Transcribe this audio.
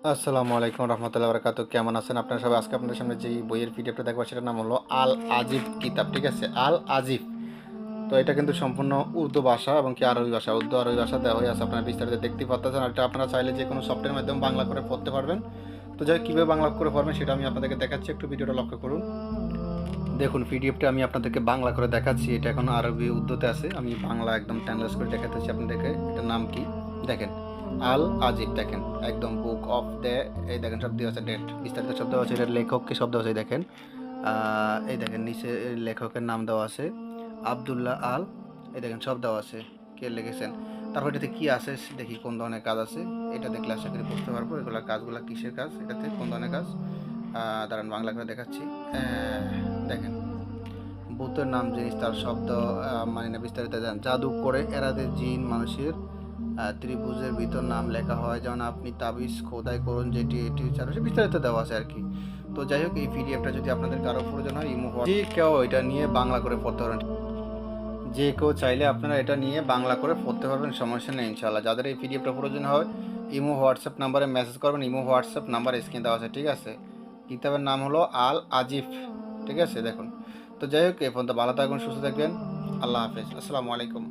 আসসালামু আলাইকুম রহমতুল্লাহ বারাকাতুহু। কেমন আছেন আপনারা সবাই? আজকে আপনাদের সামনে যে বইয়ের পিডিএফটা দেখবো সেটার নাম হলো আল আজিব কিতাব। ঠিক আছে, আল আজিব। তো এটা কিন্তু সম্পূর্ণ উর্দু ভাষা এবং কি আরবি ভাষা, উর্দু আরবি ভাষা দেওয়া হয়ে আছে। আপনারা বিস্তারিত দেখতেই পাচ্ছেন। আর এটা আপনারা চাইলে যে কোনো সফটওয়্যারের মাধ্যমে বাংলা করে পড়তে পারবেন। তো যাই কীভাবে বাংলা করে পড়বেন সেটা আমি আপনাদেরকে দেখাচ্ছি, একটু ভিডিওটা লক্ষ্য করুন। দেখুন পিডিএফটা আমি আপনাদেরকে বাংলা করে দেখাচ্ছি। এটা এখন আরবি উর্দুতে আছে, আমি বাংলা একদম ট্রান্সলেট করে দেখাতেছি আপনাদেরকে। এটার নাম কি দেখেন, আল আজিব। দেখেন একদম বুক অফ দ্য, এই দেখেন সব দেওয়া আছে, ডেট বিস্তারিত শব্দ আছে, এটার লেখককে শব্দ আছে দেখেন। এই দেখেন নিচে লেখকের নাম দেওয়া আছে আবদুল্লাহ আল, এই দেখেন সব দেওয়া আছে কে লিখেছেন। তারপর এটাতে কি আছে দেখি, কোন ধরনের কাজ আছে। এটা দেখলে আশা করি বুঝতে পারবো এগুলো কাজগুলো কিসের কাজ, এটাতে কোন ধরনের কাজ। দাঁড়ান বাংলা করে দেখাচ্ছি। দেখেন ভূতের নাম জিনিস তার শব্দ, মানে না বিস্তারিত দেন। জাদু করে এরাদের জিন মানুষের ত্রিভুজের ভিতর নাম লেখা হয়, যেমন আপনি তাবিজ খোদাই করুন যেটি এটি ছাড়া বিস্তারিত দেওয়া আছে আর কি। তো যাই হোক এই পিডিএফটা যদি আপনাদের কারো প্রয়োজন হয় যে কেউ এটা নিয়ে বাংলা করে পড়তে পারেন, যে কেউ চাইলে আপনারা এটা নিয়ে বাংলা করে পড়তে পারবেন, সমস্যা নেই ইনশাল্লাহ। যাদের এই পিডিএফটা প্রয়োজন হয় ইমো হোয়াটসঅ্যাপ নাম্বারে মেসেজ করবেন, ইমো হোয়াটসঅ্যাপ নাম্বার স্ক্রিনে দেওয়া আছে। ঠিক আছে, কিতাবের নাম হলো আল আজিফ। ঠিক আছে দেখুন। তো যাই হোক এই পর্যন্ত ভালো থাকবেন, সুস্থ থাকবেন। আল্লাহ হাফেজ, আসসালামু আলাইকুম।